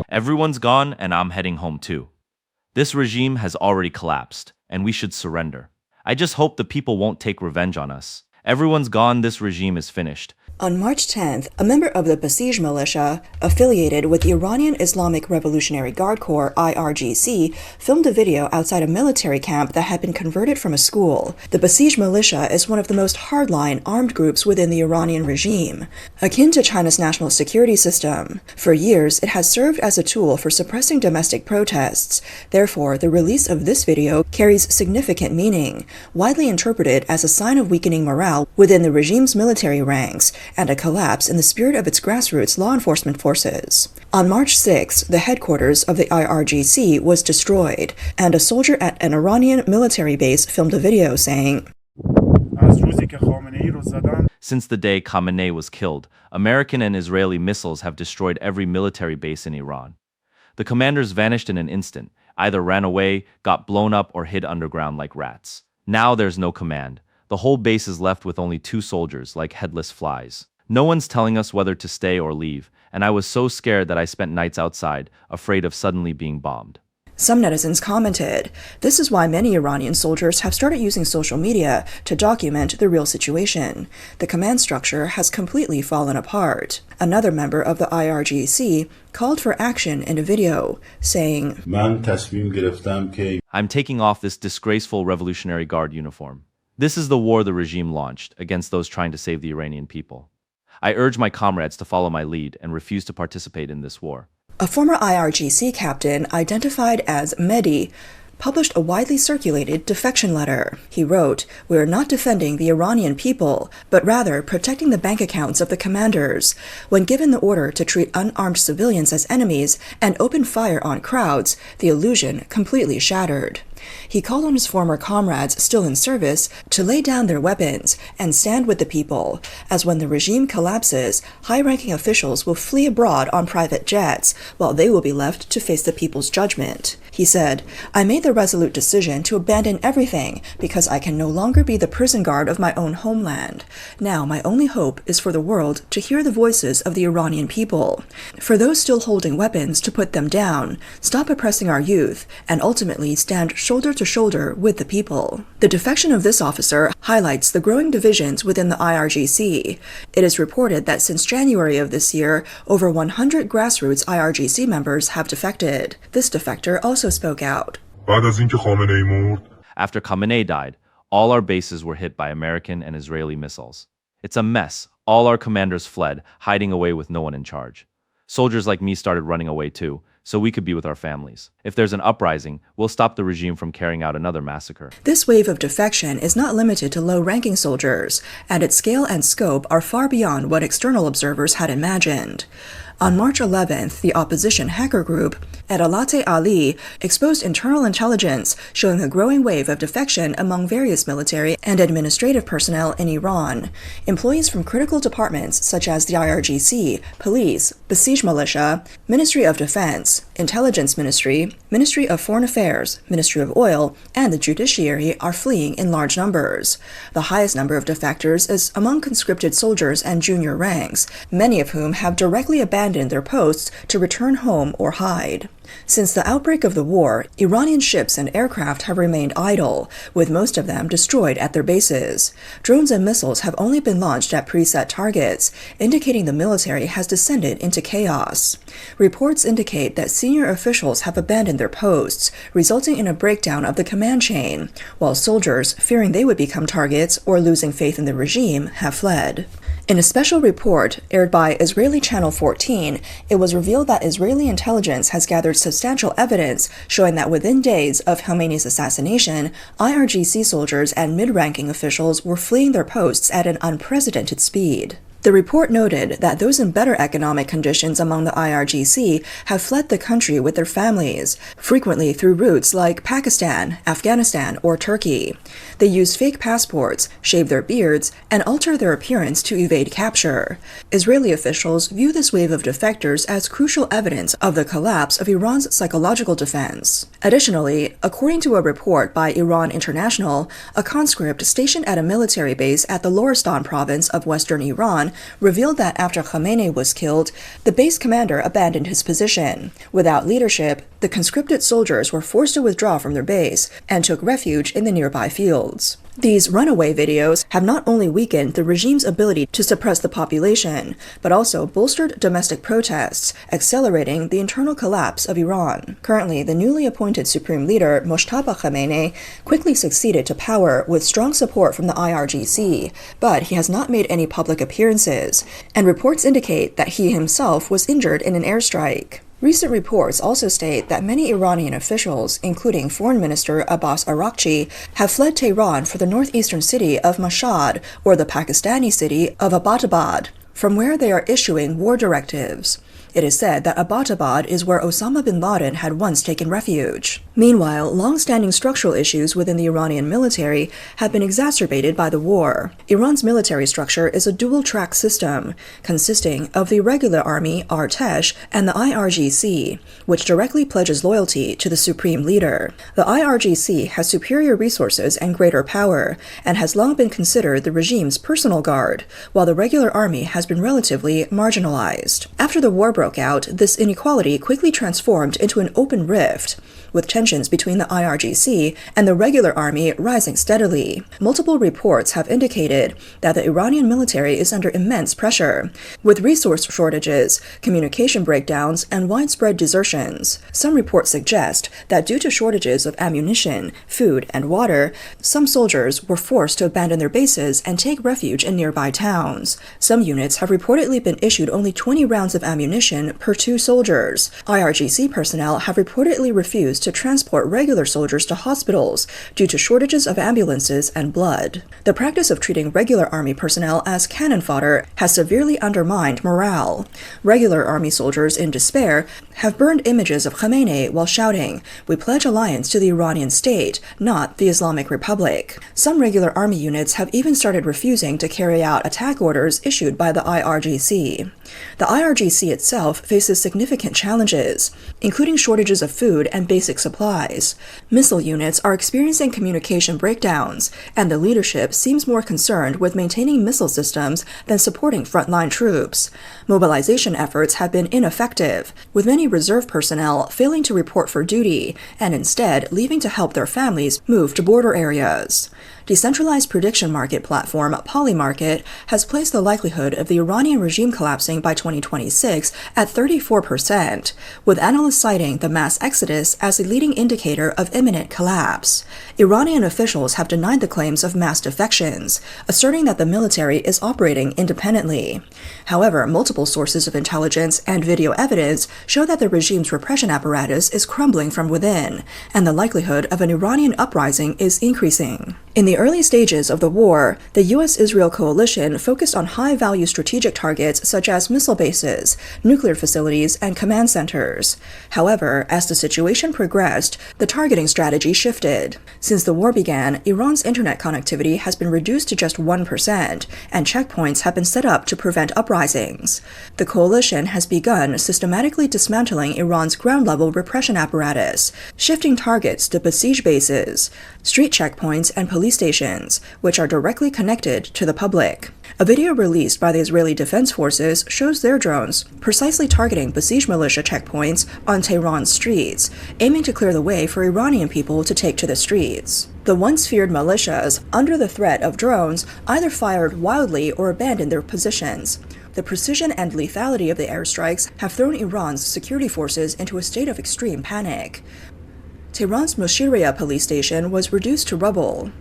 Everyone's gone and I'm heading home too. This regime has already collapsed, and we should surrender. I just hope the people won't take revenge on us. Everyone's gone, this regime is finished. On March 10th, a member of the Basij militia, affiliated with the Iranian Islamic Revolutionary Guard Corps (IRGC), filmed a video outside a military camp that had been converted from a school. The Basij militia is one of the most hardline armed groups within the Iranian regime, akin to China's national security system. For years, it has served as a tool for suppressing domestic protests. Therefore, the release of this video carries significant meaning, widely interpreted as a sign of weakening morale within the regime's military ranks, and a collapse in the spirit of its grassroots law enforcement forces. On March 6, the headquarters of the IRGC was destroyed, and a soldier at an Iranian military base filmed a video saying, "Since the day Khamenei was killed, American and Israeli missiles have destroyed every military base in Iran. The commanders vanished in an instant, either ran away, got blown up, or hid underground like rats. Now there's no command. The whole base is left with only 2 soldiers, like headless flies. No one's telling us whether to stay or leave, and I was so scared that I spent nights outside, afraid of suddenly being bombed." Some netizens commented, "This is why many Iranian soldiers have started using social media to document the real situation. The command structure has completely fallen apart." Another member of the IRGC called for action in a video, saying, "I'm taking off this disgraceful Revolutionary Guard uniform. This is the war the regime launched against those trying to save the Iranian people. I urge my comrades to follow my lead and refuse to participate in this war." A former IRGC captain, identified as Mehdi, published a widely circulated defection letter. He wrote, "We are not defending the Iranian people, but rather protecting the bank accounts of the commanders. When given the order to treat unarmed civilians as enemies and open fire on crowds, the illusion completely shattered." He called on his former comrades still in service to lay down their weapons and stand with the people, as when the regime collapses, high-ranking officials will flee abroad on private jets, while they will be left to face the people's judgment. He said, "I made the resolute decision to abandon everything because I can no longer be the prison guard of my own homeland. Now my only hope is for the world to hear the voices of the Iranian people. For those still holding weapons to put them down, stop oppressing our youth, and ultimately stand shoulder to shoulder with the people." The defection of this officer highlights the growing divisions within the IRGC. It is reported that since January of this year, over 100 grassroots IRGC members have defected. This defector also spoke out. "After Khamenei died, all our bases were hit by American and Israeli missiles. It's a mess. All our commanders fled, hiding away with no one in charge. Soldiers like me started running away too, so we could be with our families. If there's an uprising, we'll stop the regime from carrying out another massacre." This wave of defection is not limited to low-ranking soldiers, and its scale and scope are far beyond what external observers had imagined. On March 11th, the opposition hacker group Edalat Ali exposed internal intelligence showing a growing wave of defection among various military and administrative personnel in Iran. Employees from critical departments such as the IRGC, police, Basij militia, Ministry of Defense, Intelligence Ministry, Ministry of Foreign Affairs, Ministry of Oil, and the Judiciary are fleeing in large numbers. The highest number of defectors is among conscripted soldiers and junior ranks, many of whom have directly abandoned their posts to return home or hide. Since the outbreak of the war, Iranian ships and aircraft have remained idle, with most of them destroyed at their bases. Drones and missiles have only been launched at preset targets, indicating the military has descended into chaos. Reports indicate that senior officials have abandoned their posts, resulting in a breakdown of the command chain, while soldiers, fearing they would become targets or losing faith in the regime, have fled. In a special report aired by Israeli Channel 14, it was revealed that Israeli intelligence has gathered substantial evidence showing that within days of Khamenei's assassination, IRGC soldiers and mid-ranking officials were fleeing their posts at an unprecedented speed. The report noted that those in better economic conditions among the IRGC have fled the country with their families, frequently through routes like Pakistan, Afghanistan, or Turkey. They use fake passports, shave their beards, and alter their appearance to evade capture. Israeli officials view this wave of defectors as crucial evidence of the collapse of Iran's psychological defense. Additionally, according to a report by Iran International, a conscript stationed at a military base at the Loristan province of western Iran Iran revealed that after Khamenei was killed, the base commander abandoned his position. Without leadership, the conscripted soldiers were forced to withdraw from their base and took refuge in the nearby fields. These runaway videos have not only weakened the regime's ability to suppress the population, but also bolstered domestic protests, accelerating the internal collapse of Iran. Currently, the newly appointed supreme leader, Mojtaba Khamenei, quickly succeeded to power with strong support from the IRGC, but he has not made any public appearances, and reports indicate that he himself was injured in an airstrike. Recent reports also state that many Iranian officials, including Foreign Minister Abbas Araghchi, have fled Tehran for the northeastern city of Mashhad or the Pakistani city of Abbottabad, from where they are issuing war directives. It is said that Abbottabad is where Osama bin Laden had once taken refuge. Meanwhile, long-standing structural issues within the Iranian military have been exacerbated by the war. Iran's military structure is a dual-track system, consisting of the regular army, Artesh, and the IRGC, which directly pledges loyalty to the supreme leader. The IRGC has superior resources and greater power, and has long been considered the regime's personal guard, while the regular army has been relatively marginalized. After the war broke out, this inequality quickly transformed into an open rift, with tensions between the IRGC and the regular army rising steadily. Multiple reports have indicated that the Iranian military is under immense pressure, with resource shortages, communication breakdowns, and widespread desertions. Some reports suggest that due to shortages of ammunition, food, and water, some soldiers were forced to abandon their bases and take refuge in nearby towns. Some units have reportedly been issued only 20 rounds of ammunition per 2 soldiers. IRGC personnel have reportedly refused to transport regular soldiers to hospitals due to shortages of ambulances and blood. The practice of treating regular army personnel as cannon fodder has severely undermined morale. Regular army soldiers, in despair, have burned images of Khamenei while shouting, "We pledge alliance to the Iranian state, not the Islamic Republic." Some regular army units have even started refusing to carry out attack orders issued by the IRGC. The IRGC itself faces significant challenges, including shortages of food and basic supplies. Missile units are experiencing communication breakdowns, and the leadership seems more concerned with maintaining missile systems than supporting frontline troops. Mobilization efforts have been ineffective, with many reserve personnel failing to report for duty and instead leaving to help their families move to border areas. Decentralized prediction market platform Polymarket has placed the likelihood of the Iranian regime collapsing by 2026 at 34%, with analysts citing the mass exodus as a leading indicator of imminent collapse. Iranian officials have denied the claims of mass defections, asserting that the military is operating independently. However, multiple sources of intelligence and video evidence show that the regime's repression apparatus is crumbling from within, and the likelihood of an Iranian uprising is increasing. In the early stages of the war, the U.S.-Israel coalition focused on high-value strategic targets such as missile bases, nuclear facilities, and command centers. However, as the situation progressed, the targeting strategy shifted. Since the war began, Iran's internet connectivity has been reduced to just 1%, and checkpoints have been set up to prevent uprisings. The coalition has begun systematically dismantling Iran's ground-level repression apparatus, shifting targets to besieged bases, street checkpoints, and police stations, which are directly connected to the public. A video released by the Israeli Defense Forces shows their drones precisely targeting besieged militia checkpoints on Tehran's streets, aiming to clear the way for Iranian people to take to the streets. The once feared militias, under the threat of drones, either fired wildly or abandoned their positions. The precision and lethality of the airstrikes have thrown Iran's security forces into a state of extreme panic. Tehran's Moshiria police station was reduced to rubble.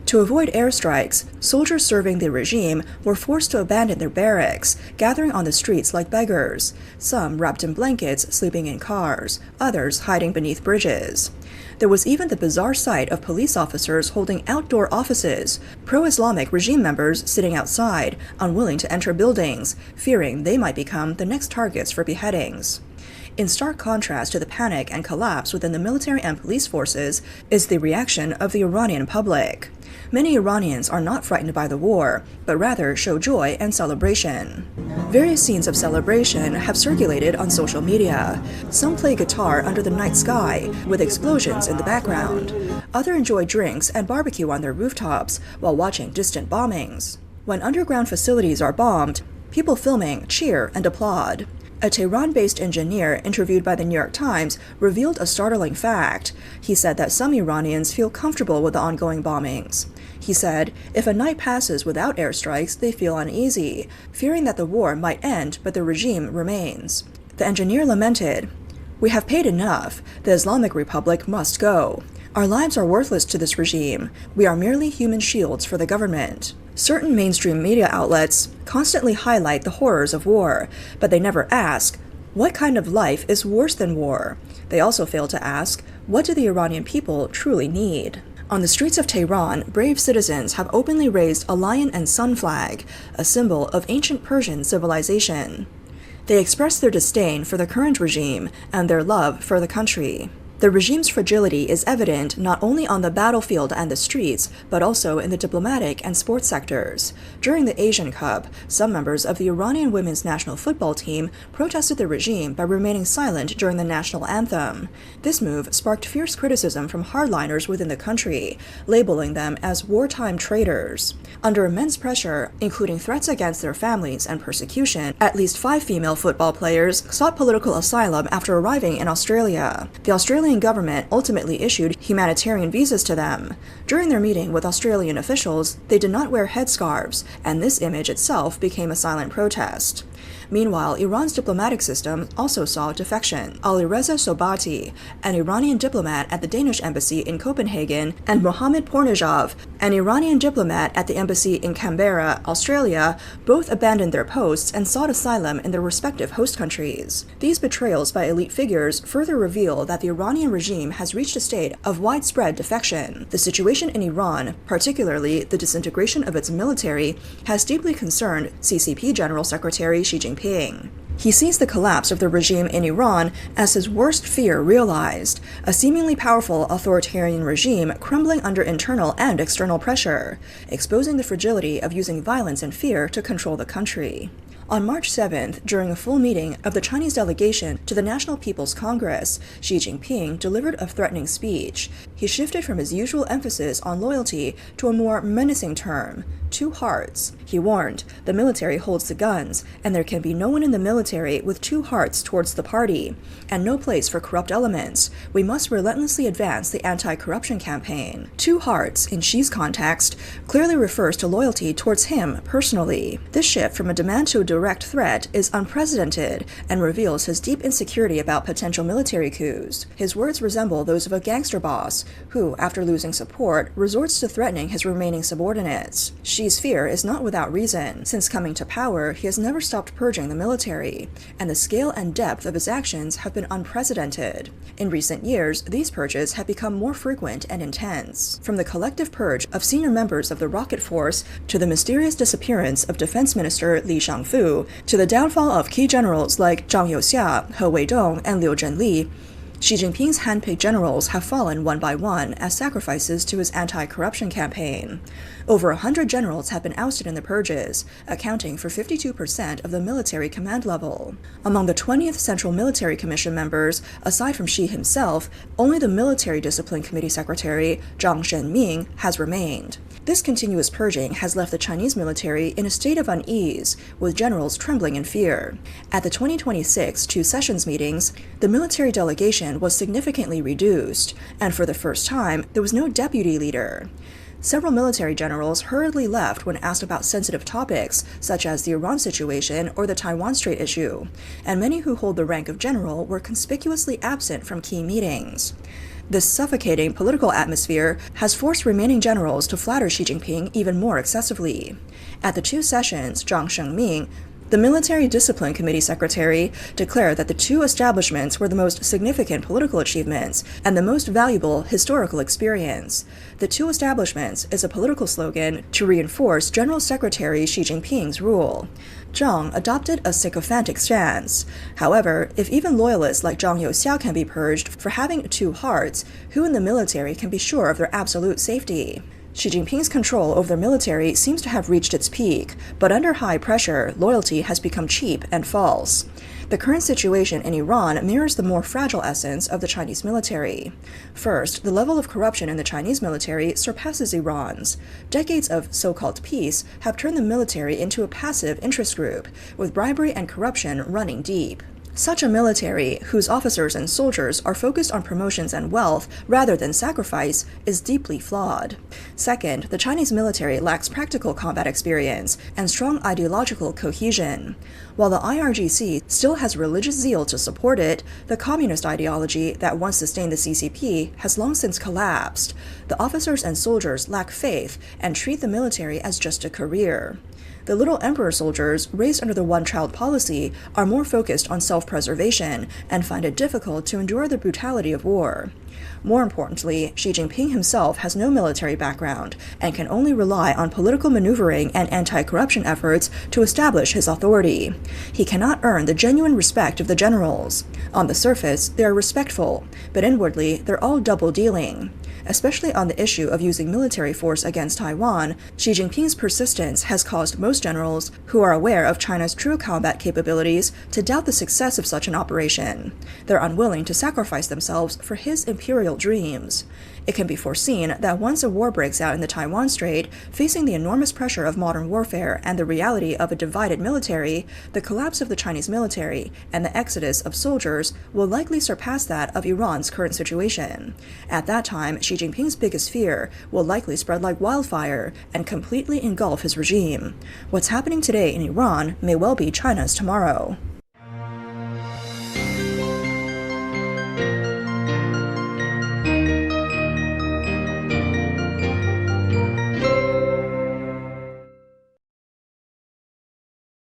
To avoid airstrikes, soldiers serving the regime were forced to abandon their barracks, gathering on the streets like beggars, some wrapped in blankets sleeping in cars, others hiding beneath bridges. There was even the bizarre sight of police officers holding outdoor offices, pro-Islamic regime members sitting outside, unwilling to enter buildings, fearing they might become the next targets for beheadings. In stark contrast to the panic and collapse within the military and police forces is the reaction of the Iranian public. Many Iranians are not frightened by the war, but rather show joy and celebration. Various scenes of celebration have circulated on social media. Some play guitar under the night sky, with explosions in the background. Others enjoy drinks and barbecue on their rooftops while watching distant bombings. When underground facilities are bombed, People filming cheer and applaud. A Tehran-based engineer interviewed by the New York Times revealed a startling fact. He said that some Iranians feel comfortable with the ongoing bombings. He said, if a night passes without airstrikes, they feel uneasy, fearing that the war might end but the regime remains. The engineer lamented, "We have paid enough. The Islamic Republic must go. Our lives are worthless to this regime. We are merely human shields for the government." Certain mainstream media outlets constantly highlight the horrors of war, but they never ask, what kind of life is worse than war? They also fail to ask, what do the Iranian people truly need? On the streets of Tehran, brave citizens have openly raised a lion and sun flag, a symbol of ancient Persian civilization. They express their disdain for the current regime and their love for the country. The regime's fragility is evident not only on the battlefield and the streets, but also in the diplomatic and sports sectors. During the Asian Cup, some members of the Iranian women's national football team protested the regime by remaining silent during the national anthem. This move sparked fierce criticism from hardliners within the country, labeling them as wartime traitors. Under immense pressure, including threats against their families and persecution, at least 5 female football players sought political asylum after arriving in Australia. The Australian government ultimately issued humanitarian visas to them. During their meeting with Australian officials, they did not wear headscarves, and this image itself became a silent protest. Meanwhile, Iran's diplomatic system also saw defection. Alireza Sobati, an Iranian diplomat at the Danish embassy in Copenhagen, and Mohammad Pornijov, an Iranian diplomat at the embassy in Canberra, Australia, both abandoned their posts and sought asylum in their respective host countries. These betrayals by elite figures further reveal that the Iranian regime has reached a state of widespread defection. The situation in Iran, particularly the disintegration of its military, has deeply concerned CCP General Secretary Xi Jinping. He sees the collapse of the regime in Iran as his worst fear realized, a seemingly powerful authoritarian regime crumbling under internal and external pressure, exposing the fragility of using violence and fear to control the country. On March 7th, during a full meeting of the Chinese delegation to the National People's Congress, Xi Jinping delivered a threatening speech. He shifted from his usual emphasis on loyalty to a more menacing term, 2 hearts. He warned, the military holds the guns, and there can be no one in the military with 2 hearts towards the party, and no place for corrupt elements. We must relentlessly advance the anti-corruption campaign. 2 hearts, in Xi's context, clearly refers to loyalty towards him personally. This shift from a demand to a direct threat is unprecedented and reveals his deep insecurity about potential military coups. His words resemble those of a gangster boss who, after losing support, resorts to threatening his remaining subordinates. Xi's fear is not without reason. Since coming to power, he has never stopped purging the military, and the scale and depth of his actions have been unprecedented. In recent years, these purges have become more frequent and intense. From the collective purge of senior members of the rocket force to the mysterious disappearance of Defense Minister Li Shangfu, to the downfall of key generals like Zhang Youxia, He Weidong, and Liu Zhenli, Xi Jinping's handpicked generals have fallen one by one as sacrifices to his anti-corruption campaign. Over 100 generals have been ousted in the purges, accounting for 52% of the military command level. Among the 20th Central Military Commission members, aside from Xi himself, only the Military Discipline Committee Secretary, Zhang Zhenming, has remained. This continuous purging has left the Chinese military in a state of unease, with generals trembling in fear. At the 2026 Two Sessions meetings, the military delegation was significantly reduced, and for the first time, there was no deputy leader. Several military generals hurriedly left when asked about sensitive topics, such as the Iran situation or the Taiwan Strait issue, and many who hold the rank of general were conspicuously absent from key meetings. This suffocating political atmosphere has forced remaining generals to flatter Xi Jinping even more excessively. At the Two Sessions, Zhang Zhenming, the Military Discipline Committee Secretary, declared that the two establishments were the most significant political achievements and the most valuable historical experience. The two establishments is a political slogan to reinforce General Secretary Xi Jinping's rule. Zhang adopted a sycophantic stance. However, if even loyalists like Zhang Youxia can be purged for having 2 hearts, who in the military can be sure of their absolute safety? Xi Jinping's control over the military seems to have reached its peak, but under high pressure, loyalty has become cheap and false. The current situation in Iran mirrors the more fragile essence of the Chinese military. First, the level of corruption in the Chinese military surpasses Iran's. Decades of so-called peace have turned the military into a passive interest group, with bribery and corruption running deep. Such a military, whose officers and soldiers are focused on promotions and wealth rather than sacrifice, is deeply flawed. Second, the Chinese military lacks practical combat experience and strong ideological cohesion. While the IRGC still has religious zeal to support it, the communist ideology that once sustained the CCP has long since collapsed. The officers and soldiers lack faith and treat the military as just a career. The little emperor soldiers, raised under the one-child policy, are more focused on self-preservation and find it difficult to endure the brutality of war. More importantly, Xi Jinping himself has no military background and can only rely on political maneuvering and anti-corruption efforts to establish his authority. He cannot earn the genuine respect of the generals. On the surface, they are respectful, but inwardly, they're all double-dealing. Especially on the issue of using military force against Taiwan, Xi Jinping's persistence has caused most generals who are aware of China's true combat capabilities to doubt the success of such an operation. They're unwilling to sacrifice themselves for his imperial dreams. It can be foreseen that once a war breaks out in the Taiwan Strait, facing the enormous pressure of modern warfare and the reality of a divided military, the collapse of the Chinese military and the exodus of soldiers will likely surpass that of Iran's current situation. At that time, Xi Jinping's biggest fear will likely spread like wildfire and completely engulf his regime. What's happening today in Iran may well be China's tomorrow.